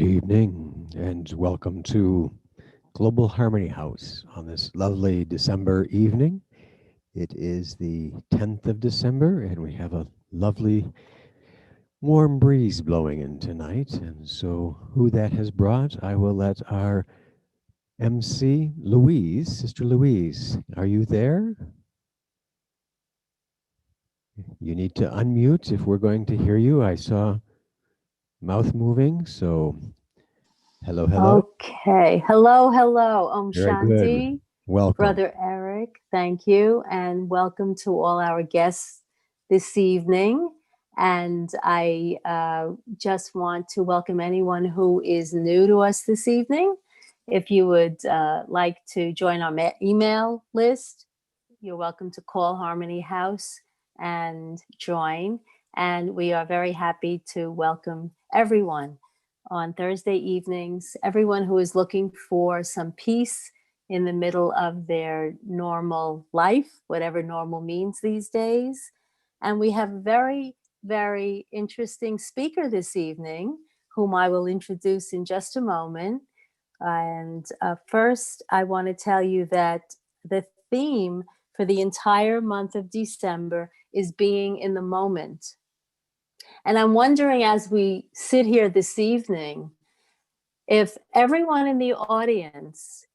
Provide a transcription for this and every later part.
Good evening and welcome to Global Harmony House on this lovely December evening. It is the 10th of December and we have a lovely warm breeze blowing in tonight. And so who that has brought, I will let our MC Louise, Sister Louise, are you there? You need to unmute if we're going to hear you. I saw mouth moving, so hello, hello. Okay. Hello. Very good. Shanti, Welcome. Brother Eric. Thank you. And welcome to all our guests this evening. And I just want to welcome anyone who is new to us this evening. If you would like to join our email list, you're welcome to call Harmony House and join. And we are very happy to welcome everyone on Thursday evenings, everyone who is looking for some peace in the middle of their normal life, whatever normal means these days. And we have a very, very interesting speaker this evening, whom I will introduce in just a moment. And first, I want to tell you that the theme for the entire month of December is being in the moment. And I'm wondering, as we sit here this evening, if everyone in the audience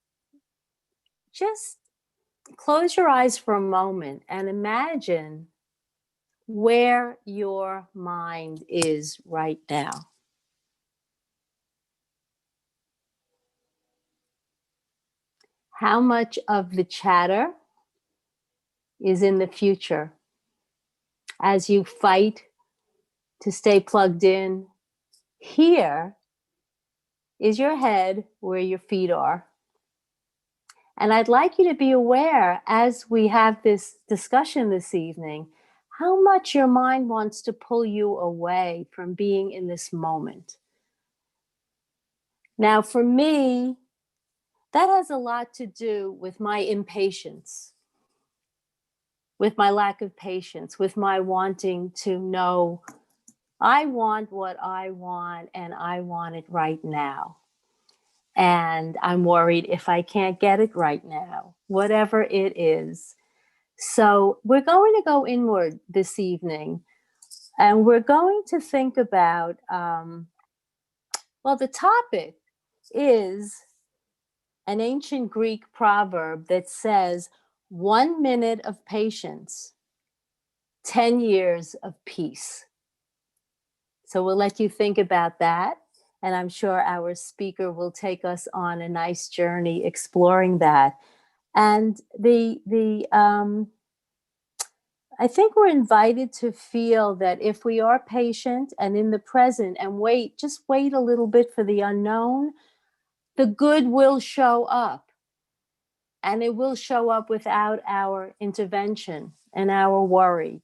just close your eyes for a moment and imagine where your mind is right now. How much of the chatter is in the future as you fight to stay plugged in? Here is your head where your feet are. And I'd like you to be aware, as we have this discussion this evening, how much your mind wants to pull you away from being in this moment. Now, for me, that has a lot to do with my impatience, with my lack of patience, with my wanting to know I want what I want and I want it right now. And I'm worried if I can't get it right now, whatever it is. So we're going to go inward this evening, and we're going to think about, the topic is an ancient Greek proverb that says, 1 minute of patience, 10 years of peace. So we'll let you think about that. And I'm sure our speaker will take us on a nice journey exploring that. And I think we're invited to feel that if we are patient and in the present and just wait a little bit for the unknown, the good will show up. And it will show up without our intervention and our worry.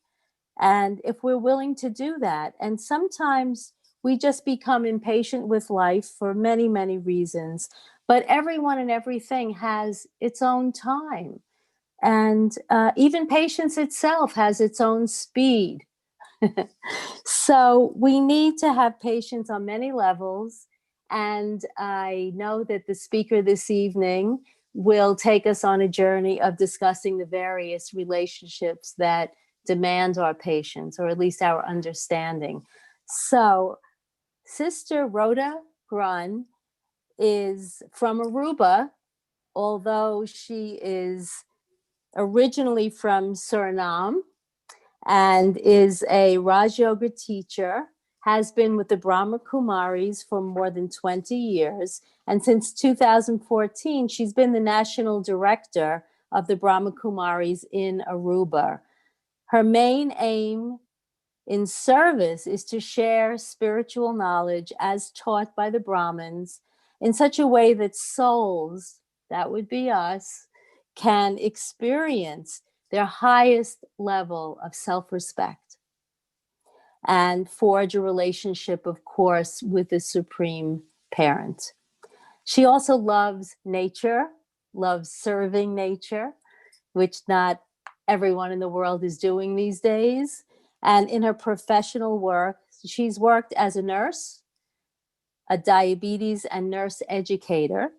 And if we're willing to do that, and sometimes we just become impatient with life for many, many reasons, but everyone and everything has its own time. And even patience itself has its own speed. So we need to have patience on many levels. And I know that the speaker this evening will take us on a journey of discussing the various relationships that demand our patience, or at least our understanding. So Sister Rota Grun is from Aruba, although she is originally from Suriname and is a Raj Yoga teacher, has been with the Brahma Kumaris for more than 20 years. And since 2014, she's been the national director of the Brahma Kumaris in Aruba. Her main aim in service is to share spiritual knowledge as taught by the Brahmins in such a way that souls, that would be us, can experience their highest level of self-respect and forge a relationship, of course, with the Supreme Parent. She also loves nature, loves serving nature, which not everyone in the world is doing these days. And in her professional work, she's worked as a nurse, a diabetes and nurse educator.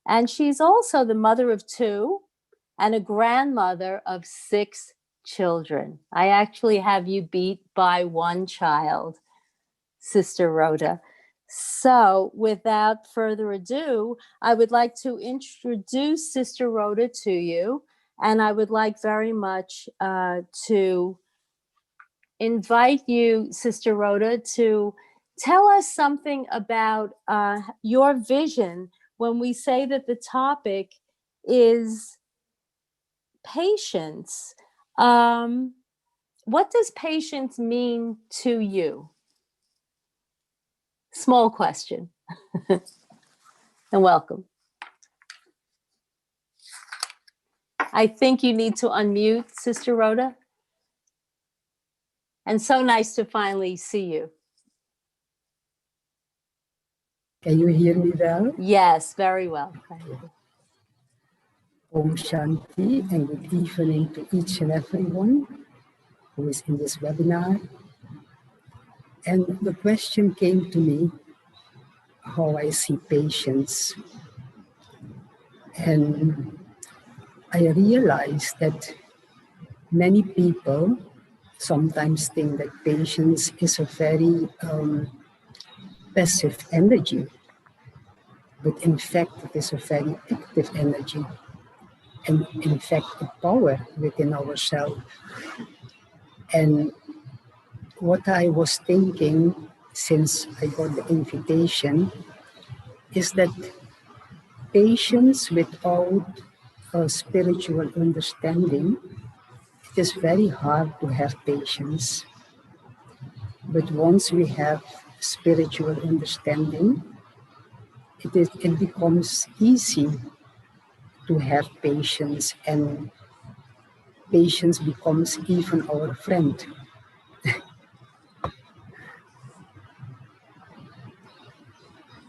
And she's also the mother of 2 and a grandmother of 6 children. I actually have you beat by 1 child, Sister Rota. So without further ado, I would like to introduce Sister Rota to you. And I would like very much to invite you, Sister Rota, to tell us something about your vision when we say that the topic is patience. What does patience mean to you? Small question. And welcome. I think you need to unmute, Sister Rota. And so nice to finally see you. Can you hear me well? Yes, very well. Thank you. Om Shanti and good evening to each and everyone who is in this webinar. And the question came to me, how I see patience. And I realized that many people sometimes think that patience is a very passive energy, but in fact it is a very active energy, and in fact a power within ourselves. And what I was thinking since I got the invitation is that patience without a spiritual understanding, it is very hard to have patience. But once we have spiritual understanding, it becomes easy to have patience, and patience becomes even our friend.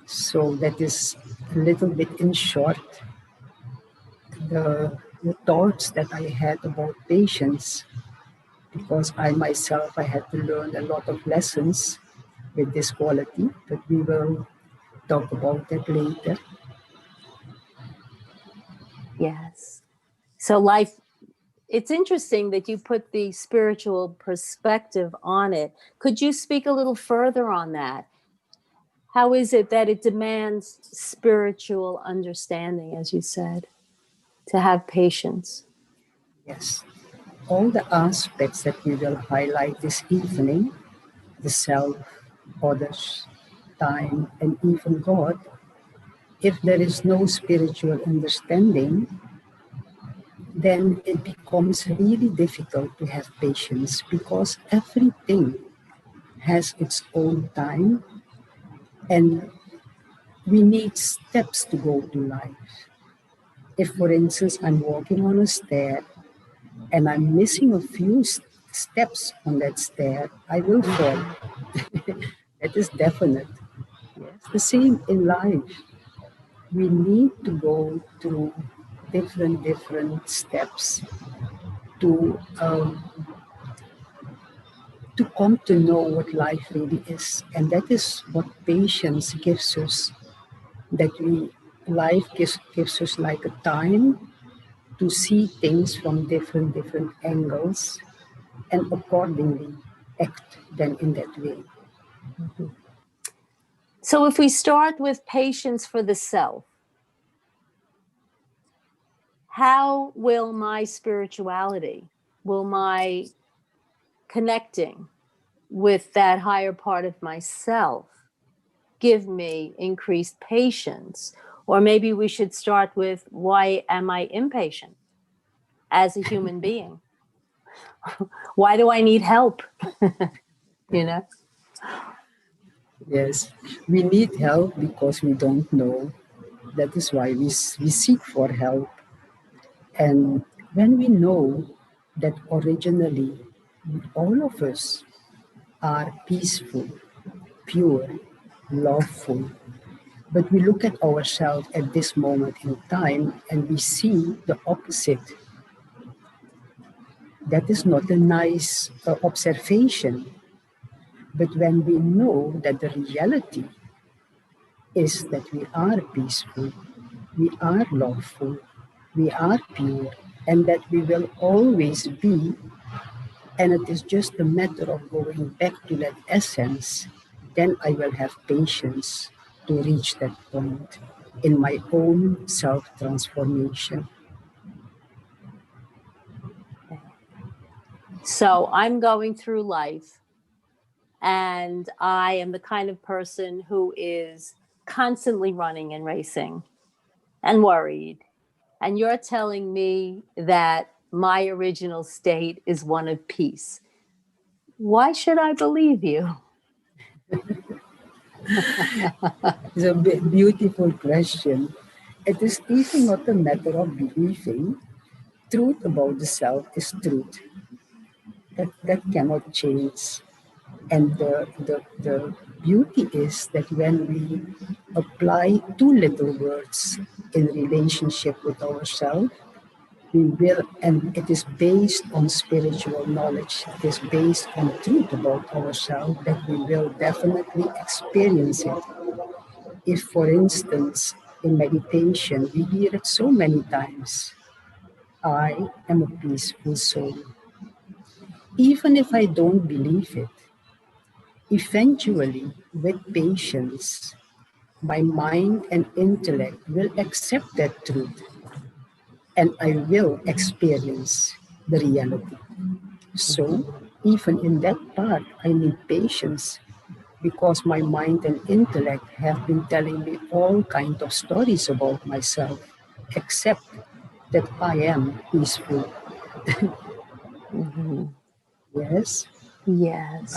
So that is a little bit in short the thoughts that I had about patience, because I myself, I had to learn a lot of lessons with this quality, but we will talk about that later. Yes. So life, it's interesting that you put the spiritual perspective on it. Could you speak a little further on that? How is it that it demands spiritual understanding, as you said, to have patience? Yes. All the aspects that we will highlight this evening, the self, others, time, and even God, if there is no spiritual understanding, then it becomes really difficult to have patience, because everything has its own time and we need steps to go to life. If, for instance, I'm walking on a stair and I'm missing a few steps on that stair, I will fall. That is definite. Yes. The same in life. We need to go through different steps to come to know what life really is. And that is what patience gives us. That life gives us like a time to see things from different angles and accordingly act then in that way. Mm-hmm. So if we start with patience for the self, how will my spirituality, will my connecting with that higher part of myself give me increased patience? Or maybe we should start with, why am I impatient as a human being? Why do I need help? You know? Yes, we need help because we don't know. That is why we seek for help. And when we know that originally all of us are peaceful, pure, loveful, but we look at ourselves at this moment in time and we see the opposite. That is not a nice observation. But when we know that the reality is that we are peaceful, we are lawful, we are pure, and that we will always be, and it is just a matter of going back to that essence, then I will have patience to reach that point in my own self-transformation. So I'm going through life, and I am the kind of person who is constantly running and racing and worried. And you're telling me that my original state is one of peace. Why should I believe you? It's a beautiful question. It is even not a matter of believing. Truth about the self is truth. That cannot change. And the beauty is that when we apply two little words in relationship with ourselves, we will, and it is based on spiritual knowledge, it is based on truth about ourselves, that we will definitely experience it. If, for instance, in meditation, we hear it so many times, I am a peaceful soul. Even if I don't believe it, eventually, with patience, my mind and intellect will accept that truth, and I will experience the reality. So, even in that part, I need patience because my mind and intellect have been telling me all kinds of stories about myself, except that I am peaceful. Yes. Yes.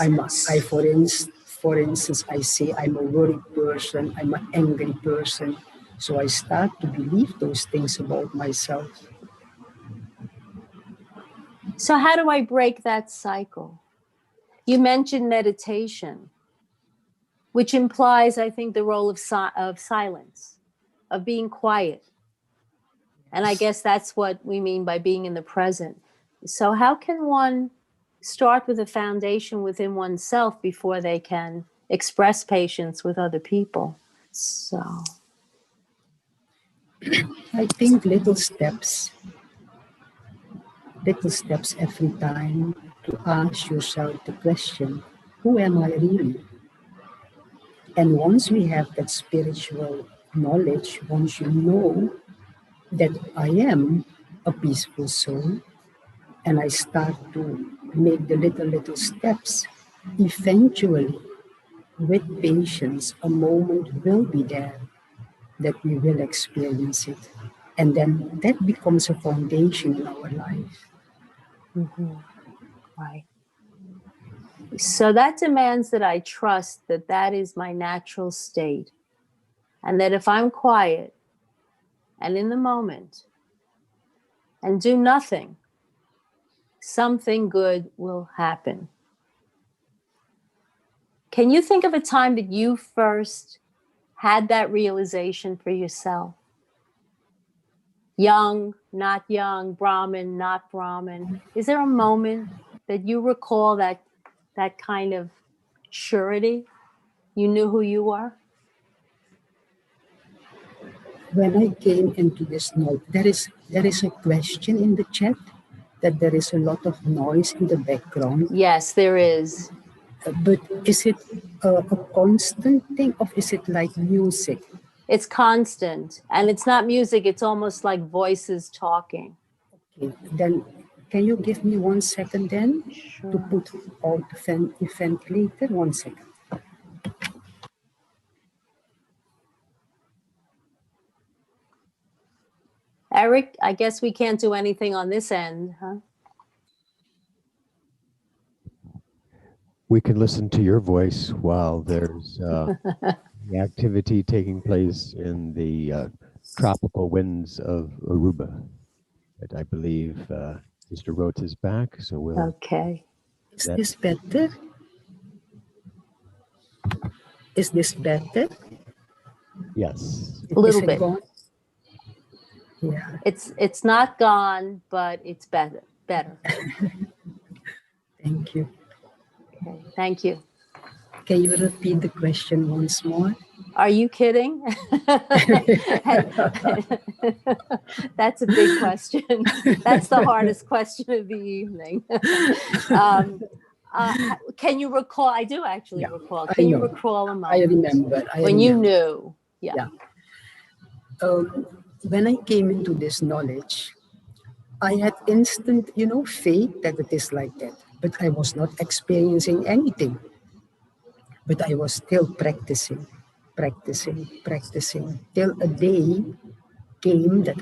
For instance, I say I'm a worried person, I'm an angry person. So I start to believe those things about myself. So, how do I break that cycle? You mentioned meditation, which implies, I think, the role of silence, of being quiet. And I guess that's what we mean by being in the present. So, how can one start with a foundation within oneself before they can express patience with other people? So, I think little steps every time to ask yourself the question, who am I really? And once we have that spiritual knowledge, once you know that I am a peaceful soul, and I start to make the little steps, eventually, with patience, a moment will be there that we will experience it. And then that becomes a foundation in our life. right. So that demands that I trust that that is my natural state. And that if I'm quiet and in the moment and do nothing, something good will happen. Can you think of a time that you first had that realization for yourself? Young, not young, Brahmin, not Brahmin. Is there a moment that you recall that kind of surety? You knew who you were? When I came into this note, there is a question in the chat that there is a lot of noise in the background. Yes, there is. But is it a constant thing, or is it like music? It's constant. And it's not music, it's almost like voices talking. Okay, then can you give me 1 second then Sure. to put out the event later? 1 second. Eric, I guess we can't do anything on this end, huh? We can listen to your voice while there's the activity taking place in the tropical winds of Aruba. But I believe Mr. Rota is back, so we'll. Okay. Is this better? Is this better? Yes. A little Is it bit. gone? Yeah. It's not gone, but it's better. Thank you. Okay. Thank you. Can you repeat the question once more? Are you kidding? That's a big question. That's the hardest question of the evening. Can you recall? I do actually recall. Can you recall a moment? I remember. When you knew? Yeah. When I came into this knowledge, I had instant, faith that it is like that. But I was not experiencing anything. But I was still practicing till a day came that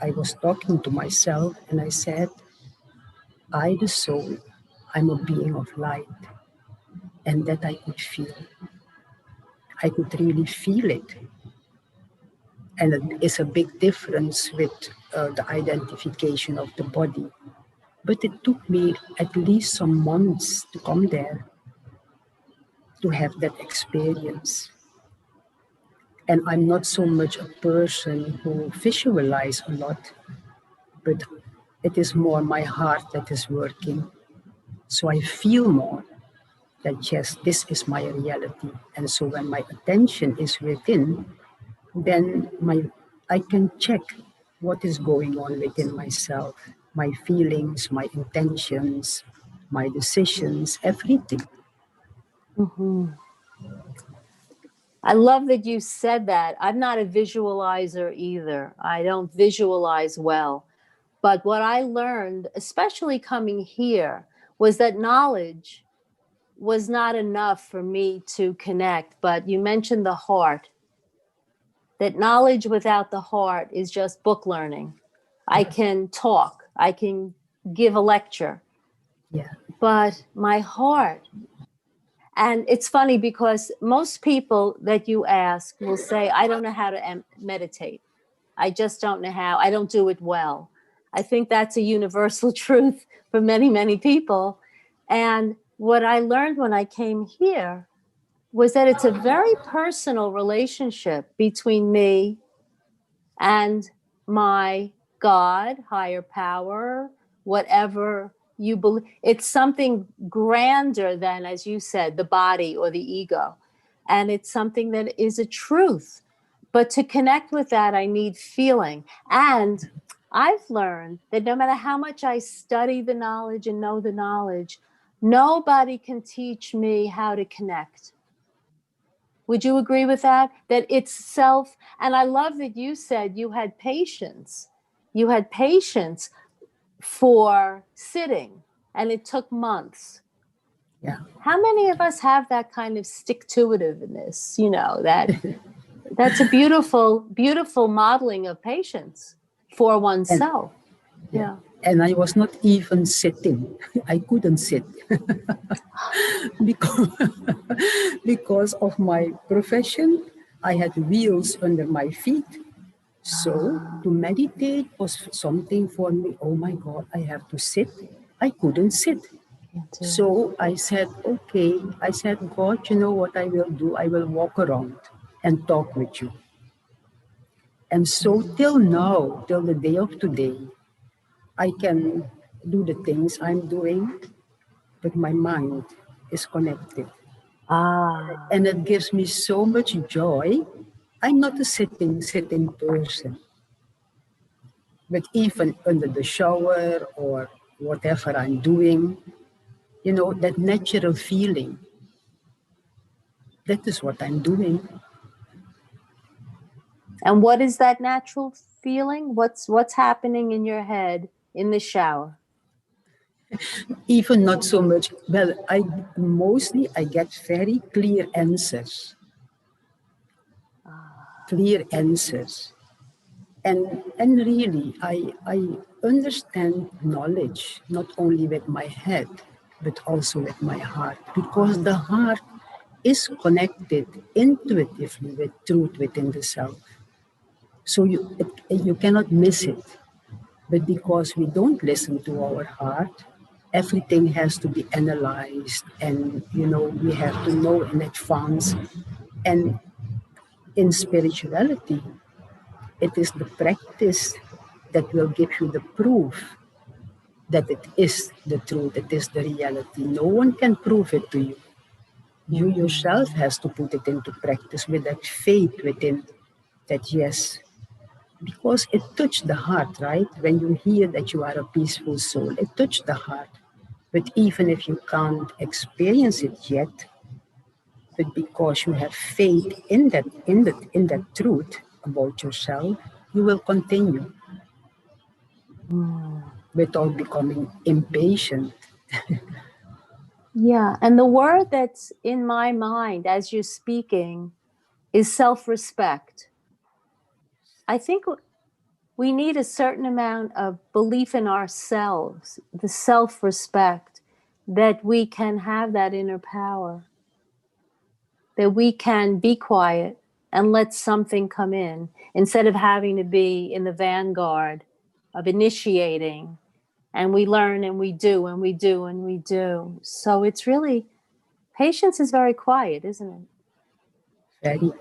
I was talking to myself and I said, I, the soul, I'm a being of light. And that I could feel. I could really feel it. And it is a big difference with the identification of the body. But it took me at least some months to come there, to have that experience. And I'm not so much a person who visualizes a lot, but it is more my heart that is working. So I feel more that yes, this is my reality. And so when my attention is within, then I can check what is going on within myself, my feelings, my intentions, my decisions, everything. Mm-hmm. I love that you said that. I'm not a visualizer either. I don't visualize well. But what I learned, especially coming here, was that knowledge was not enough for me to connect. But you mentioned the heart, that knowledge without the heart is just book learning. I can talk, I can give a lecture, but my heart. And it's funny because most people that you ask will say, I don't know how to meditate. I just don't know how. I don't do it well. I think that's a universal truth for many, many people. And what I learned when I came here was that it's a very personal relationship between me and my God, higher power, whatever you believe. It's something grander than, as you said, the body or the ego. And it's something that is a truth. But to connect with that, I need feeling. And I've learned that no matter how much I study the knowledge and know the knowledge, nobody can teach me how to connect. Would you agree with that? That it's self. And I love that you said you had patience. You had patience for sitting, and it took months. Yeah. How many of us have that kind of stick-to-itiveness? That's a beautiful, beautiful modeling of patience for oneself. Yeah. And I was not even sitting. I couldn't sit because of my profession. I had wheels under my feet. So to meditate was something for me. Oh my God, I have to sit. I couldn't sit. So I said, okay. I said, God, you know what I will do? I will walk around and talk with you. And so till now, till the day of today, I can do the things I'm doing, but my mind is connected. And it gives me so much joy. I'm not a sitting person. But even under the shower or whatever I'm doing, that natural feeling, that is what I'm doing. And what is that natural feeling? What's happening in your head in the shower? Even not so much. Well, I get very clear answers. Clear answers. And really, I understand knowledge, not only with my head, but also with my heart. Because the heart is connected intuitively with truth within the self. So you cannot miss it. But because we don't listen to our heart, everything has to be analyzed, and we have to know in advance. And in spirituality, it is the practice that will give you the proof that it is the truth, it is the reality. No one can prove it to you. You yourself has to put it into practice with that faith within that, yes, because it touched the heart, right? When you hear that you are a peaceful soul, it touched the heart. But even if you can't experience it yet, but because you have faith in that truth about yourself, you will continue without becoming impatient. Yeah. And the word that's in my mind as you're speaking is self-respect. I think we need a certain amount of belief in ourselves, the self-respect, that we can have that inner power, that we can be quiet and let something come in instead of having to be in the vanguard of initiating. And we learn and we do and we do and we do. So it's really, patience is very quiet, isn't it? Very.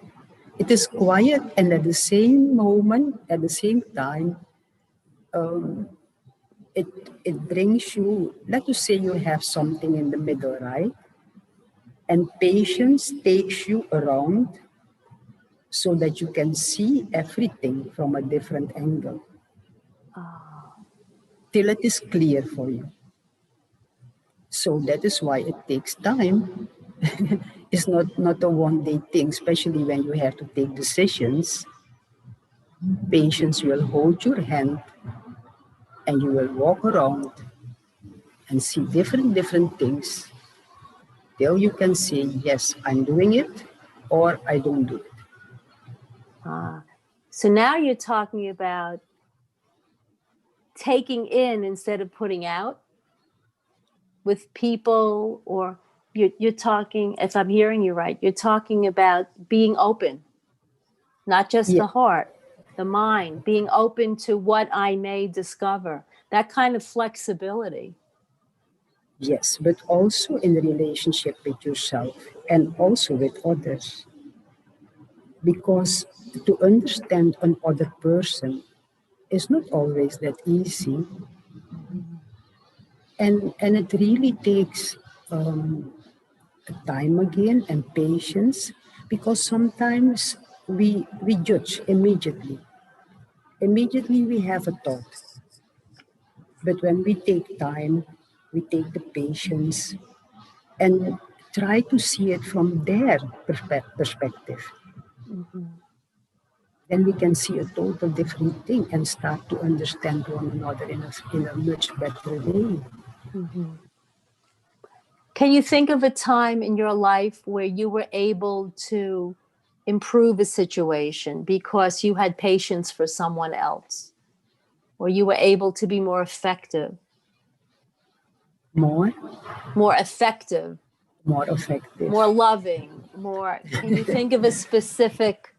It is quiet, and at the same moment, at the same time, it brings you, let us say you have something in the middle, right? And patience takes you around so that you can see everything from a different angle till it is clear for you. So that is why it takes time. It's not a one-day thing, especially when you have to take decisions. Patience will hold your hand and you will walk around and see different things till you can say, yes, I'm doing it, or I don't do it. So now you're talking about taking in instead of putting out with people, or you're talking, if I'm hearing you right, you're talking about being open, not just Yeah. the heart, the mind, being open to what I may discover, that kind of flexibility. Yes, but also in the relationship with yourself and also with others. Because to understand another person is not always that easy. And it really takes time again and patience, because sometimes we judge immediately. Immediately we have a thought. But when we take time, we take the patience and try to see it from their perspective. Then we can see a total different thing and start to understand one another in a much better way. Can you think of a time in your life where you were able to improve a situation because you had patience for someone else, or you were able to be more effective? More Effective, effective. more loving, more. Can you think of a specific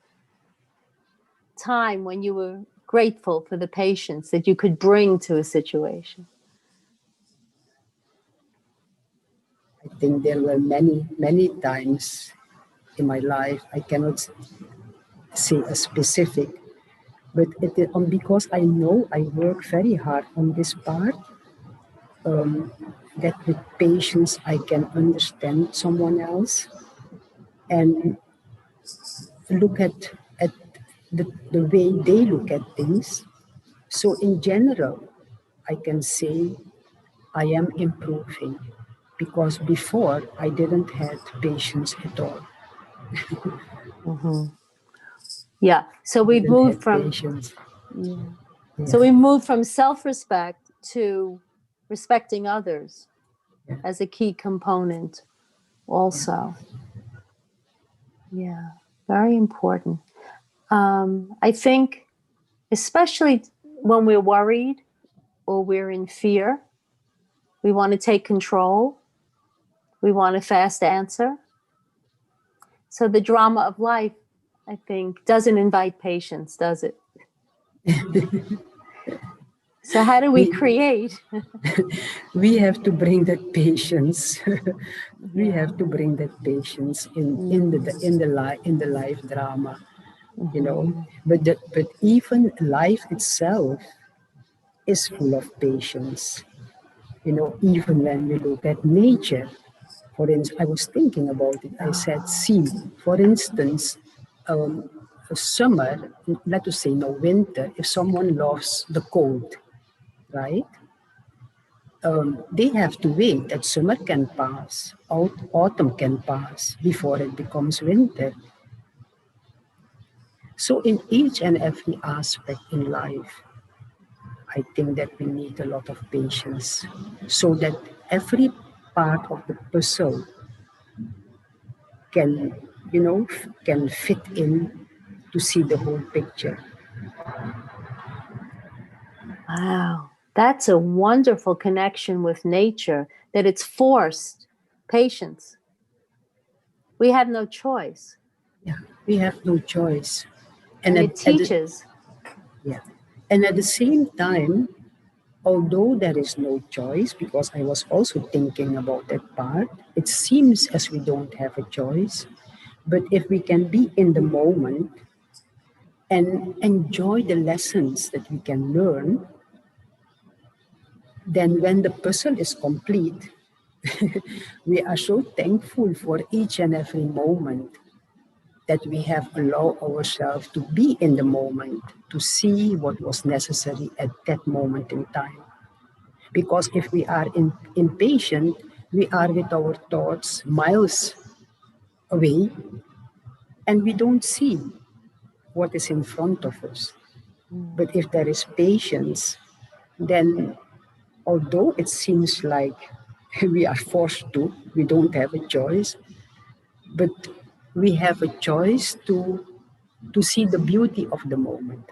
time when you were grateful for the patience that you could bring to a situation? I think there were many times in my life. I cannot say a specific, but it is because I know I work very hard on this part. That with patience I can understand someone else and look at the way they look at things. So in general, I can say I am improving, because before I didn't have patience at all. Yeah. So we've Didn't moved have from patience. Yeah. So we moved from self-respect to respecting others as a key component also. Yeah, very important. I think especially when we're worried or we're in fear, we want to take control. We want a fast answer. So the drama of life, I think, doesn't invite patience, does it? So how do we create? We have to bring that patience. We have to bring that patience in the life drama, you know. But even life itself is full of patience. You know, even when we look at nature, I was thinking about it. I said, see, for instance, summer, let us say no winter, if someone loves the cold, right? They have to wait that summer can pass, autumn can pass before it becomes winter. So in each and every aspect in life, I think that we need a lot of patience so that every part of the puzzle can, can fit in to see the whole picture. Wow. That's a wonderful connection with nature, that it's forced patience. We have no choice. Yeah, we have no choice. And it teaches. Yeah. And at the same time, although there is no choice, because I was also thinking about that part, it seems as we don't have a choice. But if we can be in the moment and enjoy the lessons that we can learn, then when the puzzle is complete, we are so thankful for each and every moment that we have allowed ourselves to be in the moment, to see what was necessary at that moment in time. Because if we are impatient, we are with our thoughts miles away and we don't see what is in front of us. But if there is patience, then although it seems like we are forced to, we don't have a choice, but we have a choice to see the beauty of the moment.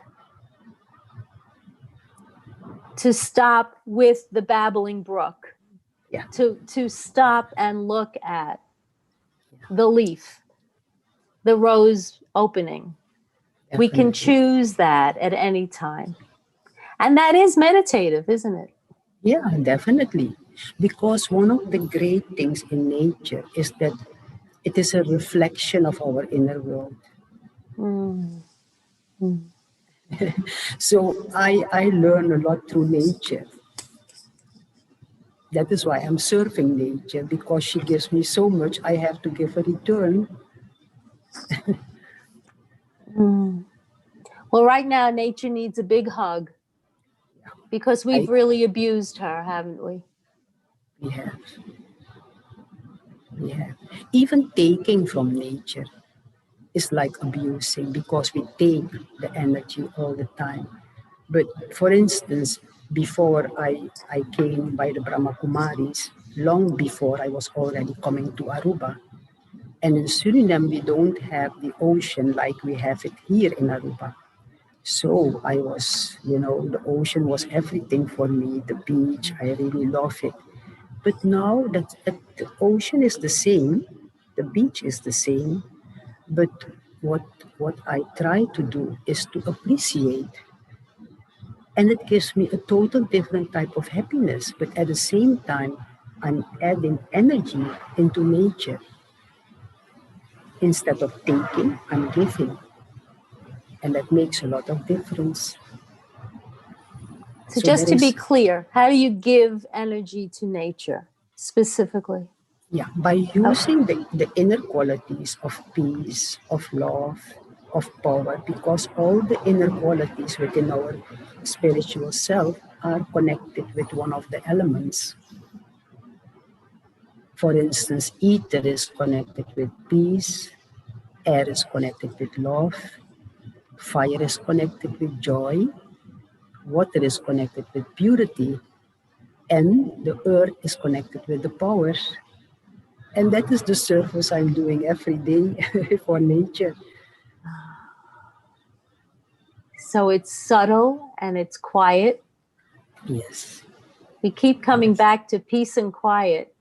To stop with the babbling brook. Yeah. To stop and look at the leaf, the rose opening. Definitely. We can choose that at any time. And that is meditative, isn't it? Yeah, definitely. Because one of the great things in nature is that it is a reflection of our inner world. Mm. Mm. So I learn a lot through nature. That is why I'm serving nature, because she gives me so much, I have to give a return. Mm. Well, right now, nature needs a big hug because we've really abused her, haven't we? We have. We have. Even taking from nature is like abusing, because we take the energy all the time. But for instance, before I came by the Brahma Kumaris, long before I was already coming to Aruba. And in Suriname, we don't have the ocean like we have it here in Aruba. So I was, the ocean was everything for me, the beach, I really love it. But now that the ocean is the same, the beach is the same, but what I try to do is to appreciate. And it gives me a total different type of happiness. But at the same time, I'm adding energy into nature. Instead of taking, I'm giving. And that makes a lot of difference. So just to be clear, how do you give energy to nature specifically? Yeah, by using the inner qualities of peace, of love, of power, because all the inner qualities within our spiritual self are connected with one of the elements. For instance, ether is connected with peace, air is connected with love, fire is connected with joy, water is connected with purity, and the earth is connected with the power. And that is the service I'm doing every day for nature. So it's subtle and it's quiet. Yes. We keep coming back to peace and quiet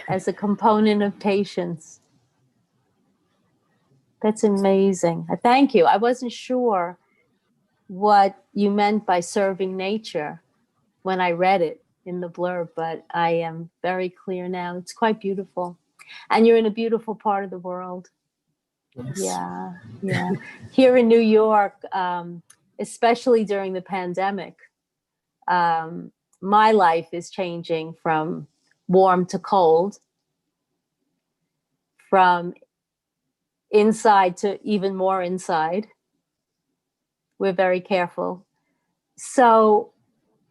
as a component of patience. That's amazing. Thank you. I wasn't sure what you meant by serving nature when I read it in the blurb, but I am very clear now. It's quite beautiful. And you're in a beautiful part of the world. Yes. Yeah, yeah. Here in New York, especially during the pandemic, my life is changing from warm to cold. from inside to even more inside. We're very careful. So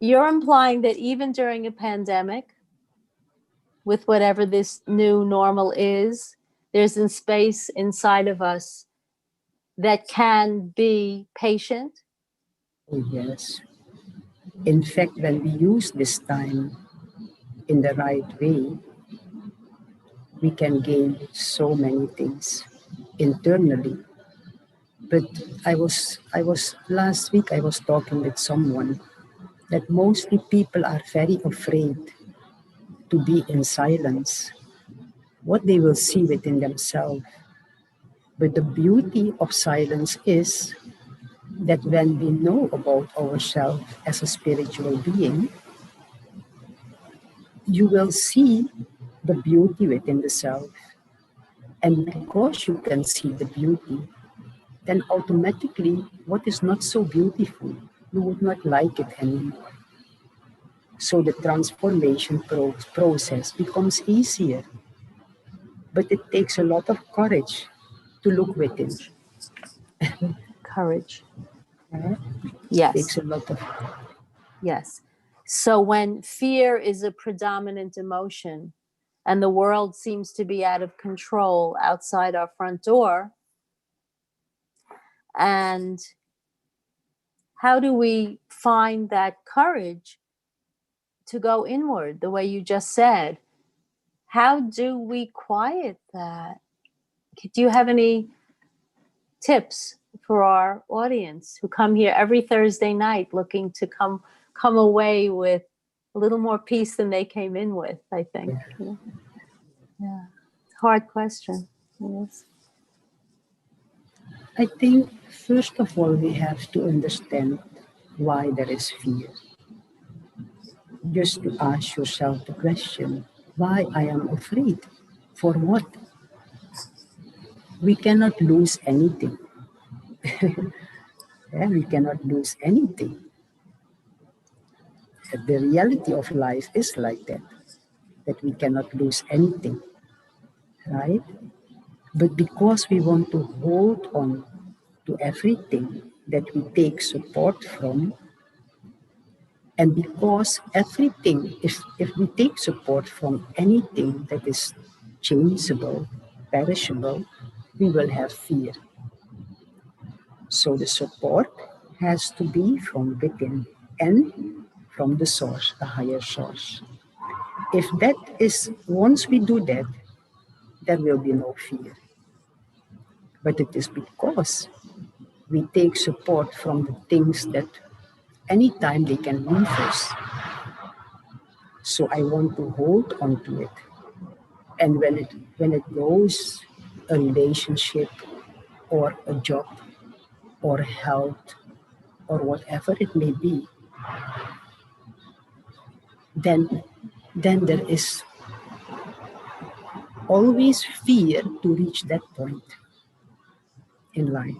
you're implying that even during a pandemic, with whatever this new normal is, there's a space inside of us that can be patient? Oh, yes. In fact, when we use this time in the right way, we can gain so many things internally. But last week I was talking with someone that mostly people are very afraid to be in silence, what they will see within themselves. But the beauty of silence is that when we know about ourselves as a spiritual being, you will see the beauty within the self. And because you can see the beauty, then automatically what is not so beautiful, you would not like it anymore. So the transformation process becomes easier. But it takes a lot of courage to look within. Courage. It Yes. takes a lot of... Yes. So when fear is a predominant emotion and the world seems to be out of control outside our front door, and how do we find that courage to go inward, the way you just said? How do we quiet that? Do you have any tips for our audience who come here every Thursday night looking to come away with a little more peace than they came in with, I think? Yeah. It's a hard question. Yes. I think, first of all, we have to understand why there is fear. Just to ask yourself the question, why I am afraid? For what? We cannot lose anything. We cannot lose anything. The reality of life is like that we cannot lose anything, right? But because we want to hold on to everything that we take support from, and because everything, if we take support from anything that is changeable, perishable, we will have fear. So the support has to be from within and from the source, the higher source. If that is, once we do that, there will be no fear. But it is because we take support from the things that anytime they can leave us. So I want to hold on to it. And when it goes, a relationship or a job or health or whatever it may be, then there is always fear to reach that point in life.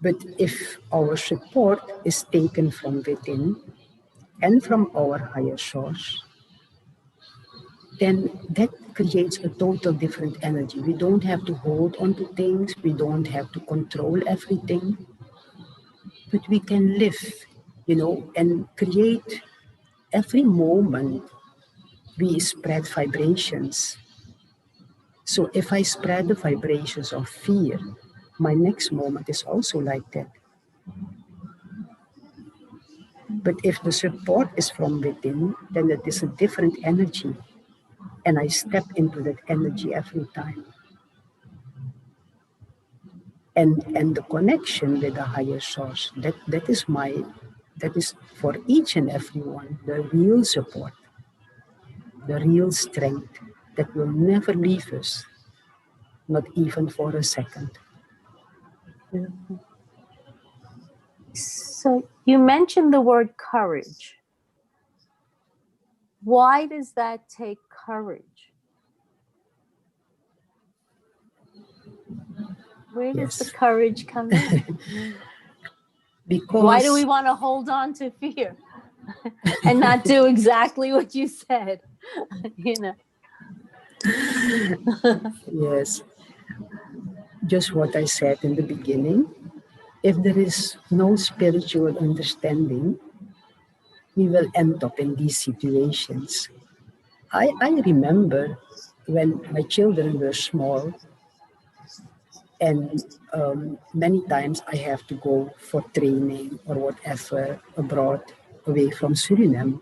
But if our support is taken from within and from our higher source, then that creates a total different energy. We don't have to hold on to things, we don't have to control everything, but we can live, and create every moment. We spread vibrations. So if I spread the vibrations of fear, my next moment is also like that. But if the support is from within, then it is a different energy. And I step into that energy every time. And the connection with the higher source, that is for each and every one, the real support, the real strength that will never leave us, not even for a second. So you mentioned the word courage. Why does that take courage? Where does the courage come in? Because why do we want to hold on to fear and not do exactly what you said? Yes, just what I said in the beginning. If there is no spiritual understanding, we will end up in these situations. I remember when my children were small, and many times I have to go for training or whatever abroad, away from Suriname.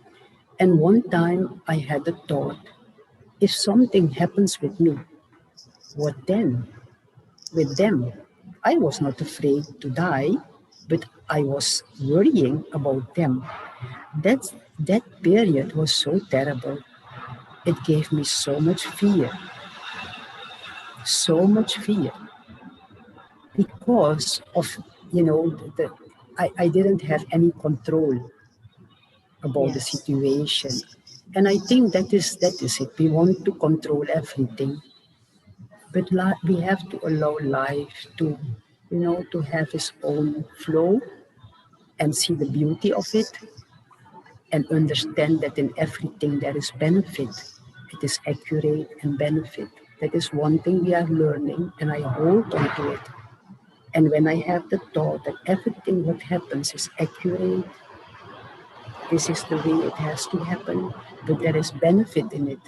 And one time I had a thought, if something happens with me, what then? With them. I was not afraid to die, but I was worrying about them. That period was so terrible. It gave me so much fear, because of, I didn't have any control about the Yes. situation. And I think that is it. We want to control everything, but we have to allow life to, to have its own flow and see the beauty of it, and understand that in everything there is benefit. It is accurate and benefit. That is one thing we are learning, and I hold on to it. And when I have the thought that everything what happens is accurate, this is the way it has to happen, but there is benefit in it,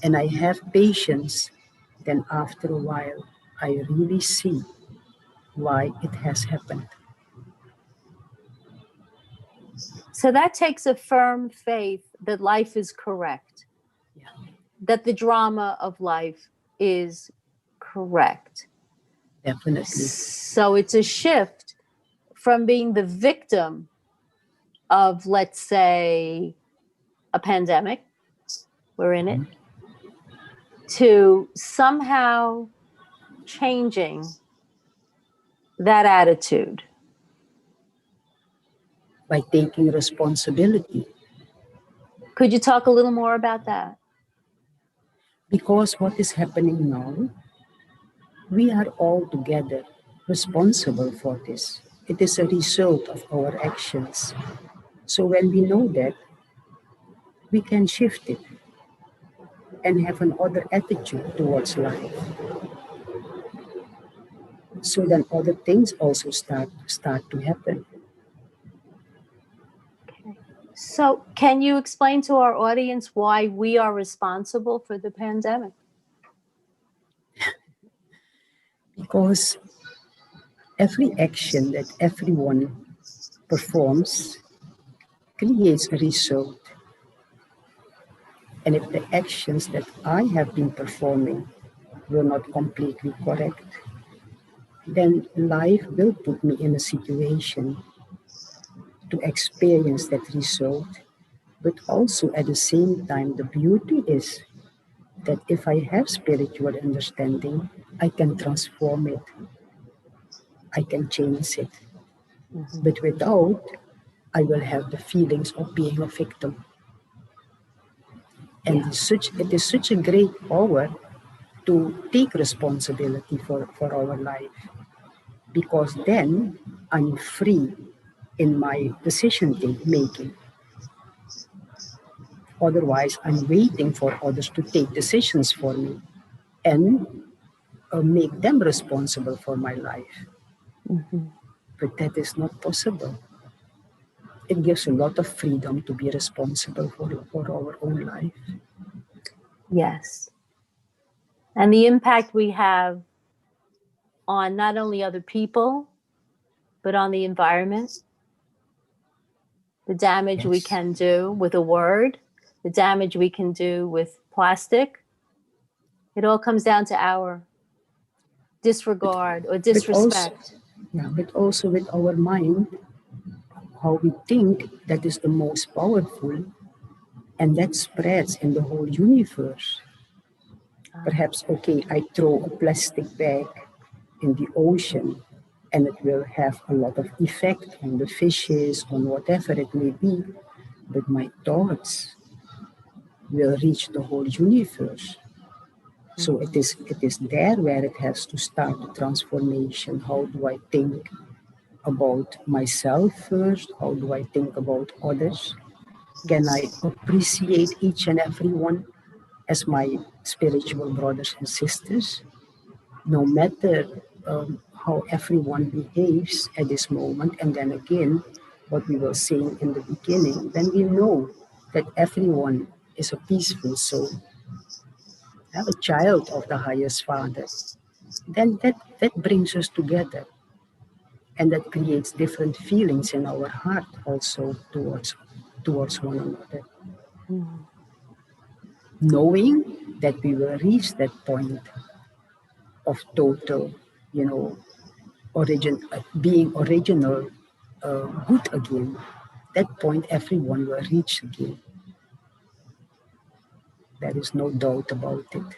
and I have patience, then after a while, I really see why it has happened. So that takes a firm faith that life is correct, Yeah. that the drama of life is correct. Definitely. So it's a shift from being the victim of, let's say, a pandemic, we're in it, to somehow changing that attitude. By taking responsibility. Could you talk a little more about that? Because what is happening now, we are all together responsible for this. It is a result of our actions. So when we know that, we can shift it and have another attitude towards life. So then other things also start to happen. Okay. So can you explain to our audience why we are responsible for the pandemic? Because every action that everyone performs creates a result. And if the actions that I have been performing were not completely correct, then life will put me in a situation to experience that result. But also at the same time, the beauty is that if I have spiritual understanding, I can transform it, I can change it. Mm-hmm. But without, I will have the feelings of being a victim. And it is such a great power to take responsibility for our life, because then I'm free in my decision making. Otherwise, I'm waiting for others to take decisions for me and make them responsible for my life. Mm-hmm. But that is not possible. It gives a lot of freedom to be responsible for our own life. Yes. And the impact we have on not only other people, but on the environment, the damage we Yes. can do with a word, the damage we can do with plastic. It all comes down to our disregard or disrespect. But also with our mind, how we think, that is the most powerful, and that spreads in the whole universe. Perhaps, okay, I throw a plastic bag in the ocean, and it will have a lot of effect on the fishes, on whatever it may be, but my thoughts will reach the whole universe. So it is there where it has to start the transformation. How do I think about myself first? How do I think about others? Can I appreciate each and every one as my spiritual brothers and sisters, no matter how everyone behaves at this moment, and then again, what we were saying in the beginning, then we know that everyone is a peaceful soul, a child of the highest Father. Then that brings us together, and that creates different feelings in our heart also towards one another. Mhm. Knowing that we will reach that point of total, you know, being original, good again. That point everyone will reach again. There is no doubt about it.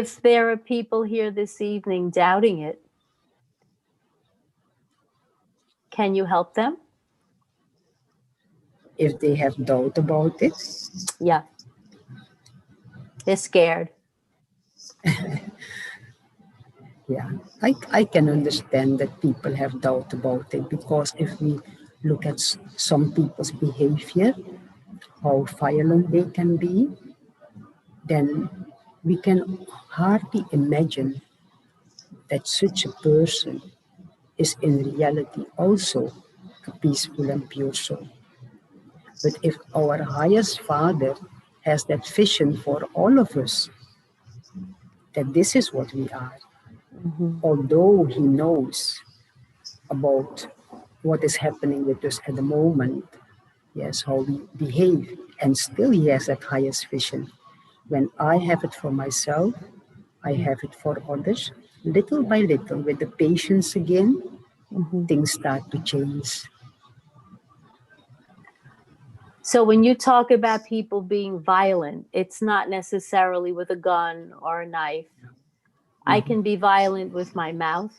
If there are people here this evening doubting it, can you help them? If they have doubt about it, Yeah. They're scared. yeah, I can understand that people have doubt about it, because if we look at some people's behavior, how violent they can be, then we can hardly imagine that such a person is in reality also a peaceful and pure soul. But if our highest Father has that vision for all of us, that this is what we are, Mm-hmm. although He knows about what is happening with us at the moment, yes, how we behave, and still He has that highest vision. When I have it for myself, I have it for others. Little by little, with the patience again, Mm-hmm. things start to change. So when you talk about people being violent, it's not necessarily with a gun or a knife. I can be violent with my mouth.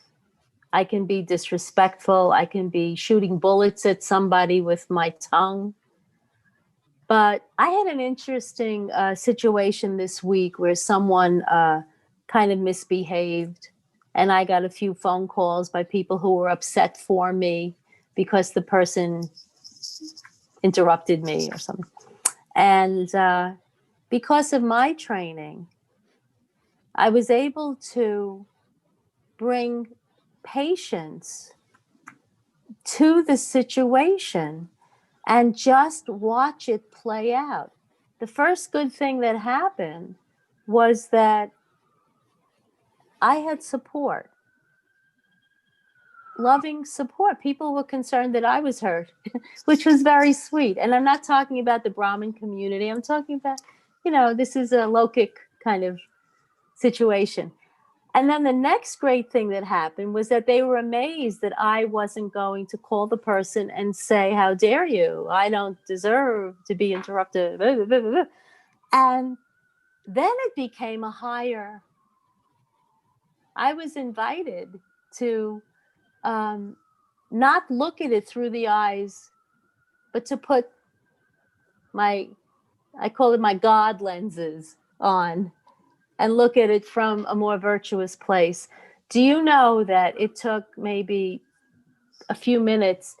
I can be disrespectful. I can be shooting bullets at somebody with my tongue. But I had an interesting situation this week where someone kind of misbehaved. And I got a few phone calls by people who were upset for me because the person interrupted me or something. And because of my training, I was able to bring patience to the situation and just watch it play out. The first good thing that happened was that I had support, loving support. People were concerned that I was hurt, which was very sweet. And I'm not talking about the Brahmin community. I'm talking about, this is a Lokic kind of situation. And then the next great thing that happened was that they were amazed that I wasn't going to call the person and say, how dare you? I don't deserve to be interrupted. And then it became a higher. I was invited to not look at it through the eyes, but to put I call it my God lenses on and look at it from a more virtuous place. Do you know that it took maybe a few minutes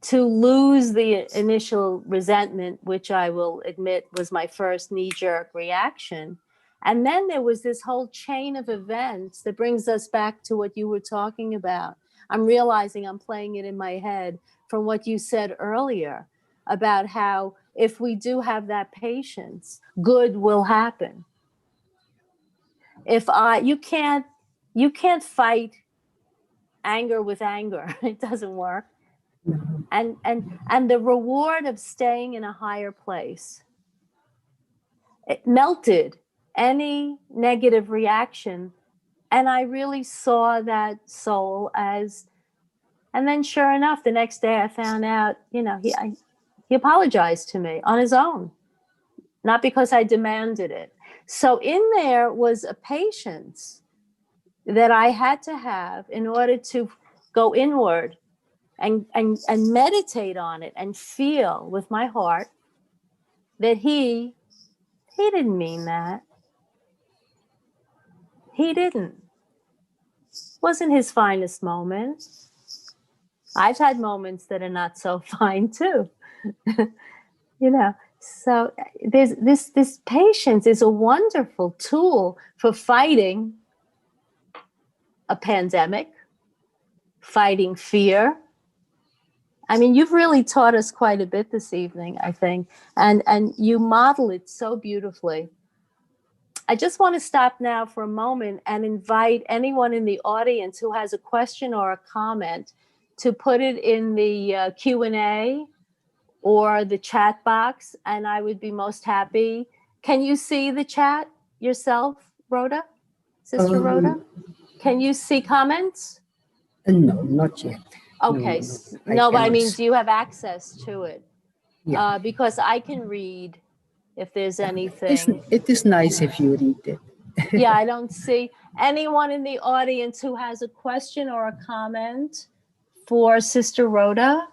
to lose the initial resentment, which I will admit was my first knee-jerk reaction? And then there was this whole chain of events that brings us back to what you were talking about. I'm realizing I'm playing it in my head from what you said earlier about how if we do have that patience, good will happen. You can't fight anger with anger. It doesn't work. And the reward of staying in a higher place, it melted any negative reaction. And I really saw that soul as, and then sure enough, the next day I found out, he apologized to me on his own, not because I demanded it. So in there was a patience that I had to have in order to go inward and meditate on it and feel with my heart that he didn't mean that. He didn't. Wasn't his finest moment. I've had moments that are not so fine too. You know, so there's this patience is a wonderful tool for fighting a pandemic, fighting fear. I mean, you've really taught us quite a bit this evening, I think, and you model it so beautifully. I just want to stop now for a moment and invite anyone in the audience who has a question or a comment to put it in the Q&A or the chat box, and I would be most happy. Can you see the chat yourself, Rhoda? Sister Rhoda? Can you see comments? No, not yet. Okay. No, But I mean, do you have access to it? Yeah. Because I can read if there's anything. It is nice if you read it. Yeah, I don't see anyone in the audience who has a question or a comment for Sister Rhoda.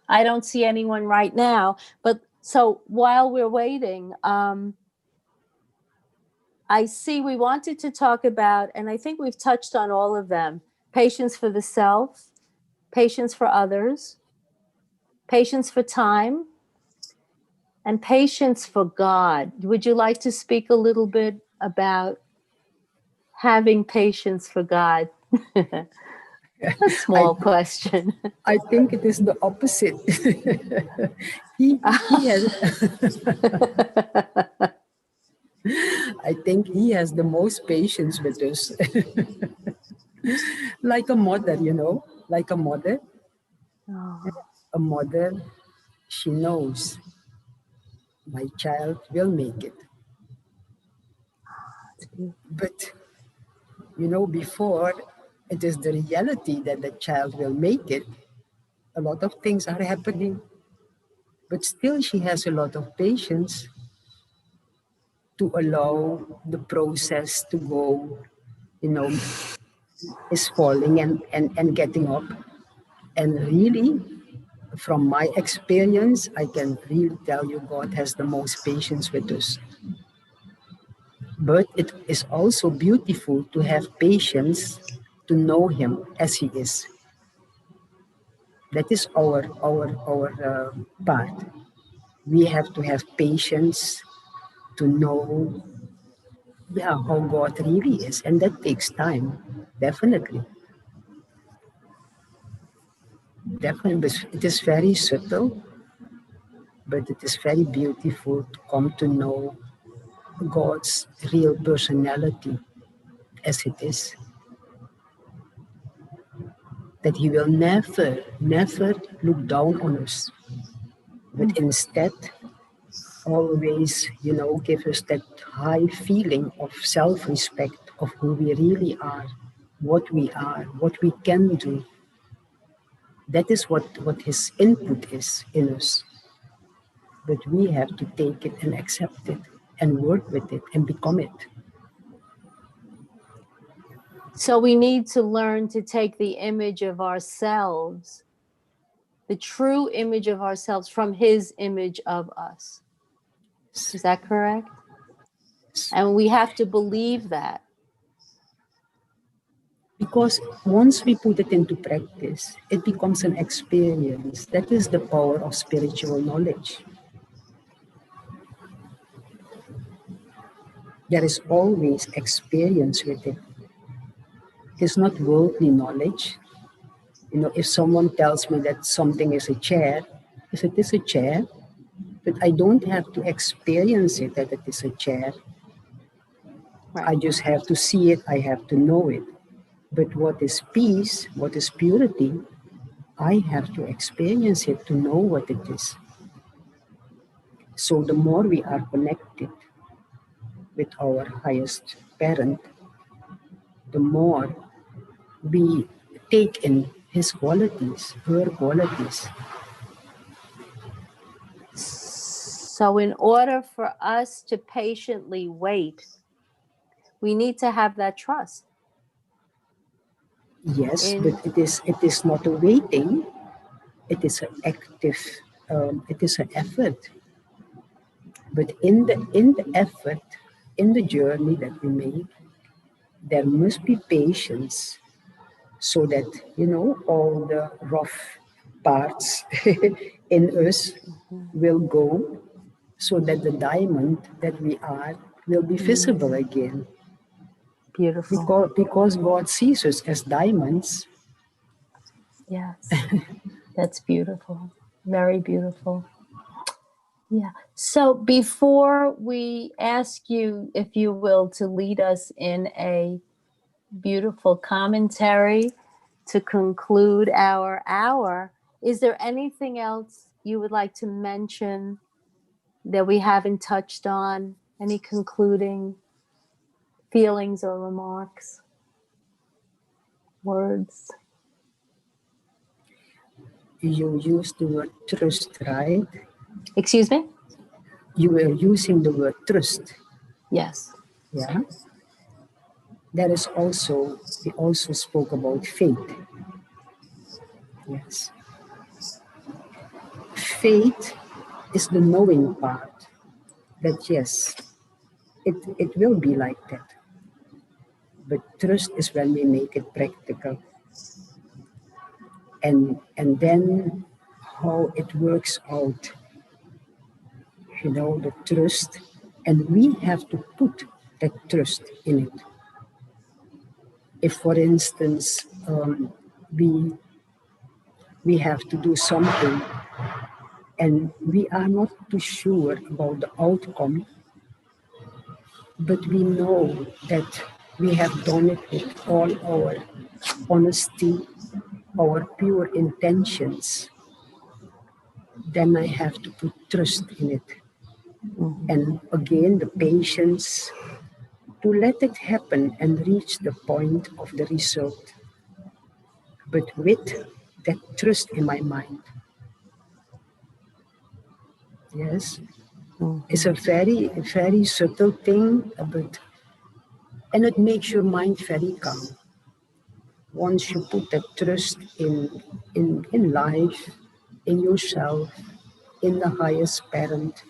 I don't see anyone right now. But so while we're waiting, I see we wanted to talk about, and I think we've touched on all of them: patience for the self, patience for others, patience for time, and patience for God. Would you like to speak a little bit about having patience for God? A small question. I think it is the opposite. he has, I think he has the most patience with us. Like a mother, like a mother. Oh. A mother, she knows my child will make it. But, before it is the reality that the child will make it, a lot of things are happening. But still, she has a lot of patience to allow the process to go, is falling and getting up. And really, from my experience, I can really tell you God has the most patience with us. But it is also beautiful to have patience to know Him as He is. That is our part. We have to have patience to know, how God really is, and that takes time, definitely. Definitely, it is very subtle, but it is very beautiful to come to know God's real personality as it is. That He will never, never look down on us, but instead always, give us that high feeling of self-respect of who we really are, what we can do. That is what His input is in us. But we have to take it and accept it and work with it and become it. So we need to learn to take the image of ourselves, the true image of ourselves, from His image of us. Is that correct? And we have to believe that. Because once we put it into practice, it becomes an experience. That is the power of spiritual knowledge. There is always experience with it. It's not worldly knowledge. If someone tells me that something is a chair, yes, it is a chair, but I don't have to experience it that it is a chair. Right. I just have to see it, I have to know it. But what is peace, what is purity, I have to experience it to know what it is. So the more we are connected with our highest parent, the more we take in his qualities, her qualities. So in order for us to patiently wait, we need to have that trust. Yes, but it is not a waiting. It is an active. It is an effort. But in the effort, in the journey that we make, there must be patience, so that all the rough parts in us will go so that the diamond that we are will be visible again. Beautiful. Because God sees us as diamonds. Yes. That's beautiful. Very beautiful. Yeah. So before we ask you, if you will, to lead us in a beautiful commentary to conclude our hour, is there anything else you would like to mention that we haven't touched on? Any concluding feelings or remarks? Words? You use the word trust, right? Excuse me? You were using the word trust. Yes. Yeah. There is also, we also spoke about faith. Yes. Faith is the knowing part that yes, it will be like that. But trust is when we make it practical. And then how it works out, the trust. And we have to put that trust in it. If, for instance, we have to do something and we are not too sure about the outcome, but we know that we have done it with all our honesty, our pure intentions, then I have to put trust in it. And again, the patience to let it happen and reach the point of the result, but with that trust in my mind. Yes, it's a very, very subtle thing, and it makes your mind very calm. Once you put that trust in life, in yourself, in the highest parent,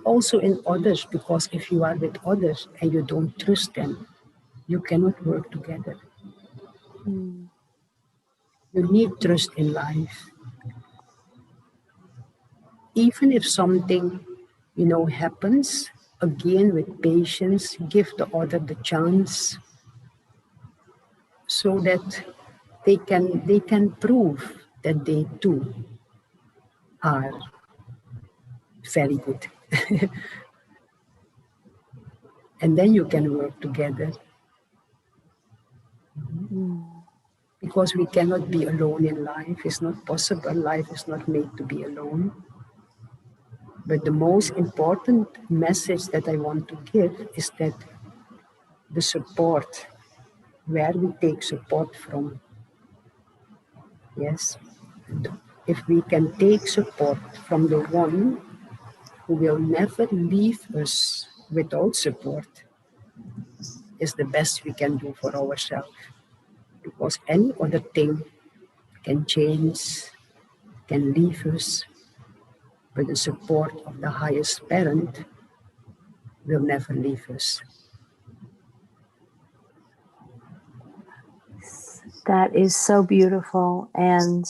also in others, because if you are with others and you don't trust them, you cannot work together. Mm. You need trust in life. Even if something, happens, again with patience, give the other the chance so that they can prove that they too are very good. And then you can work together. Because we cannot be alone in life. It's not possible. Life is not made to be alone. But the most important message that I want to give is that the support, where we take support from, yes, if we can take support from the one who will never leave us without support, is the best we can do for ourselves. Because any other thing can change, can leave us, but the support of the highest parent will never leave us. That is so beautiful. And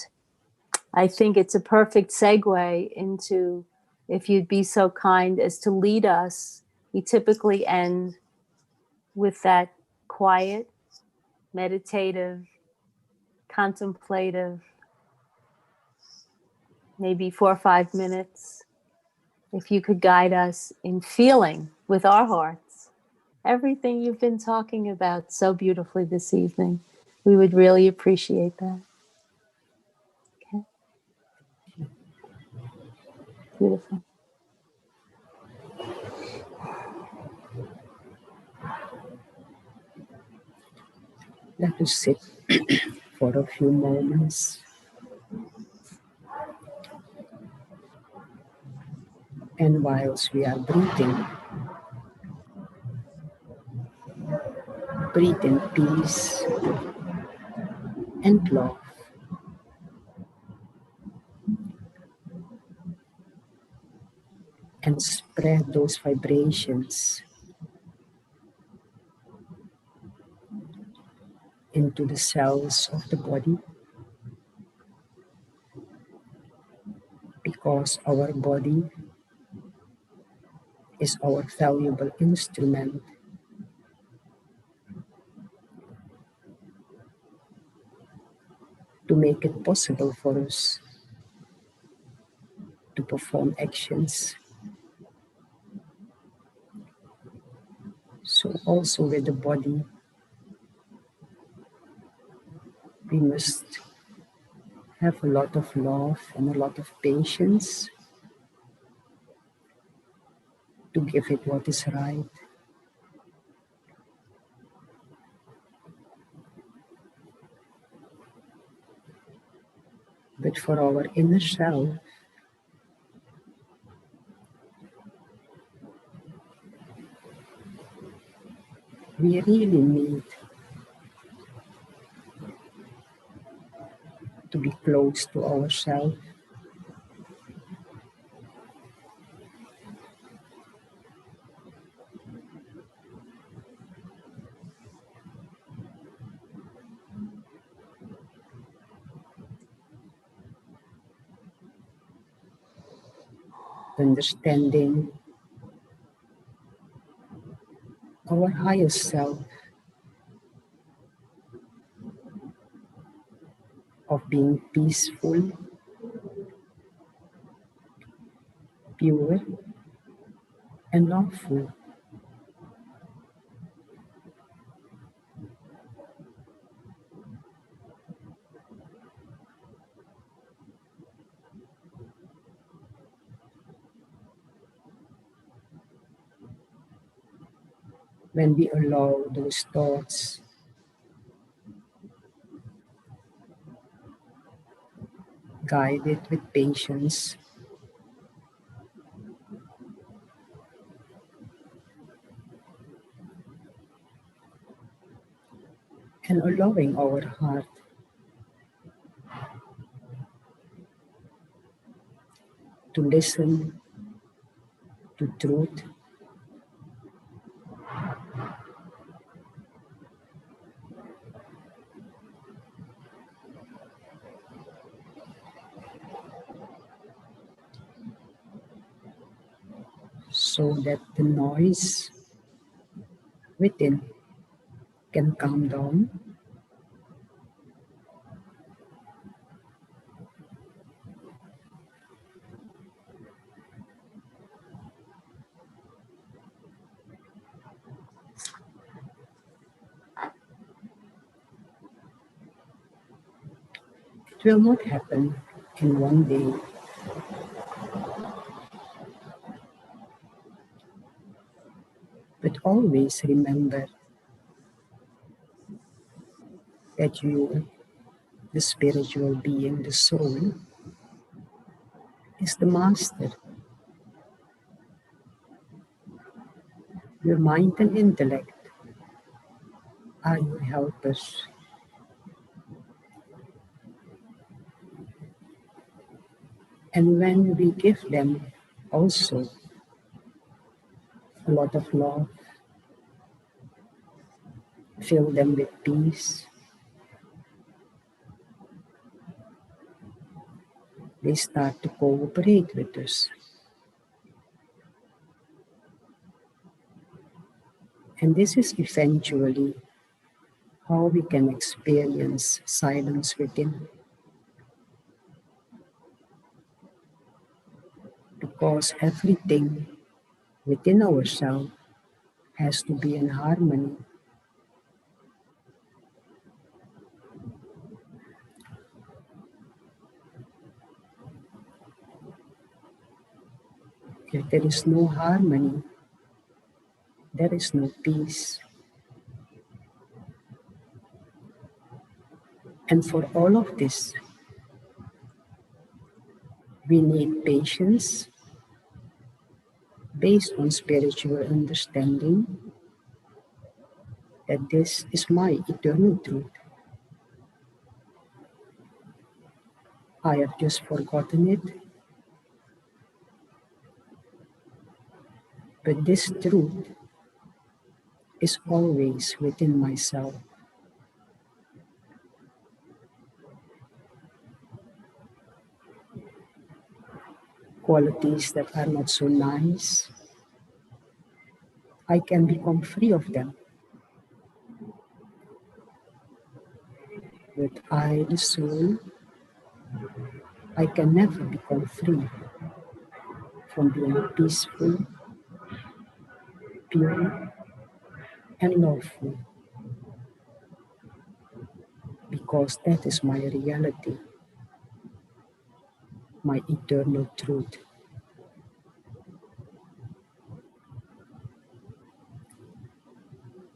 I think it's a perfect segue into, if you'd be so kind as to lead us. We typically end with that quiet, meditative, contemplative, maybe 4 or 5 minutes. If you could guide us in feeling with our hearts everything you've been talking about so beautifully this evening, we would really appreciate that. Okay. Beautiful. Let us sit for a few moments. And whilst we are breathing, breathe in peace and love. And spread those vibrations into the cells of the body. because our body is our valuable instrument to make it possible for us to perform actions. So also with the body, we must have a lot of love and a lot of patience to give it what is right. But for our inner self, we really need to be close to ourselves, understanding our higher self, of being peaceful, pure, and loveful. When we allow those thoughts guide it with patience and allowing our heart to listen to truth, so that the noise within can calm down, it will not happen in one day, but always remember that you, the spiritual being, the soul, is the master. Your mind and intellect are your helpers. And when we give them also a lot of love, fill them with peace, they start to cooperate with us. And this is eventually how we can experience silence within. Because everything within ourselves has to be in harmony. If there is no harmony, there is no peace. And for all of this, we need patience based on spiritual understanding that this is my eternal truth. I have just forgotten it, but this truth is always within myself. qualities that are not so nice, I can become free of them. But I, the soul, I can never become free from being peaceful, pure, and lawful, because that is my reality, my eternal truth.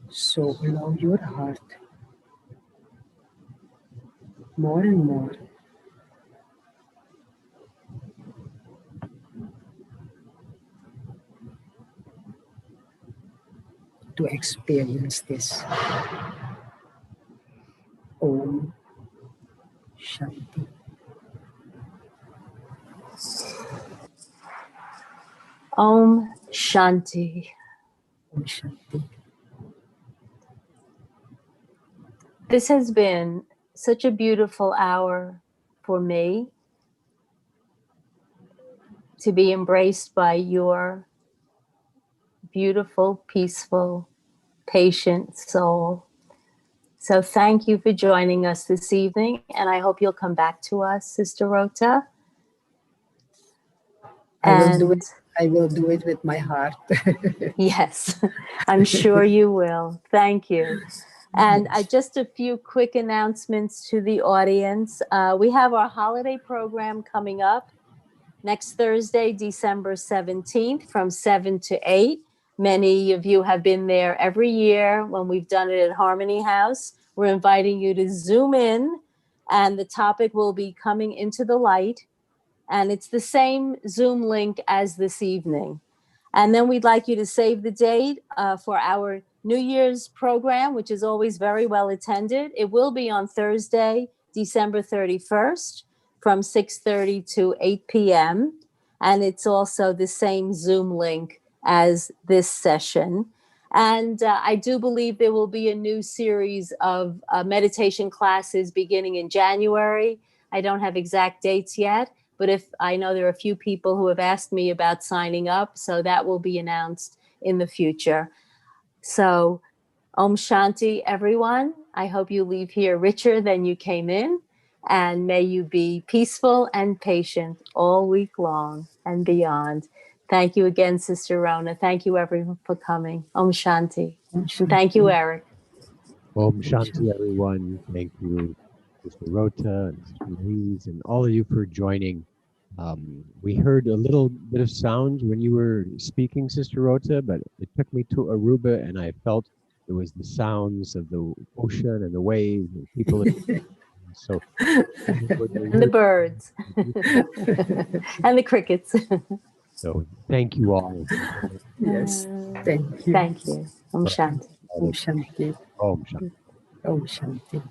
So allow your heart more and more to experience this. Om Shanti. Om Shanti. Om Shanti. This has been such a beautiful hour for me to be embraced by your beautiful, peaceful, patient soul. So thank you for joining us this evening, and I hope you'll come back to us, Sister Rota. I will do it with my heart. Yes, I'm sure you will. Thank you. And just a few quick announcements to the audience. We have our holiday program coming up next Thursday, December 17th from 7 to 8. Many of you have been there every year when we've done it at Harmony House. We're inviting you to Zoom in, and the topic will be coming into the light. And it's the same Zoom link as this evening. And then we'd like you to save the date for our New Year's program, which is always very well attended. It will be on Thursday, December 31st from 6:30 to 8 p.m. And it's also the same Zoom link as this session. And I do believe there will be a new series of meditation classes beginning in January. I don't have exact dates yet, but if I know there are a few people who have asked me about signing up, so that will be announced in the future. So Om Shanti, everyone. I hope you leave here richer than you came in, and may you be peaceful and patient all week long and beyond. Thank you again, Sister Rona. Thank you, everyone, for coming. Om Shanti. Om Shanti. And thank you, Eric. Om Shanti, everyone. Thank you, Sister Rota and Sister Louise, and all of you for joining. We heard a little bit of sound when you were speaking, Sister Rota, but it took me to Aruba, and I felt it was the sounds of the ocean and the waves and people. So, and the birds and the crickets. So thank you all. Yes, thank you. Thank you. Om Shanti. Om Shanti. Om Shanti. Om Shanti.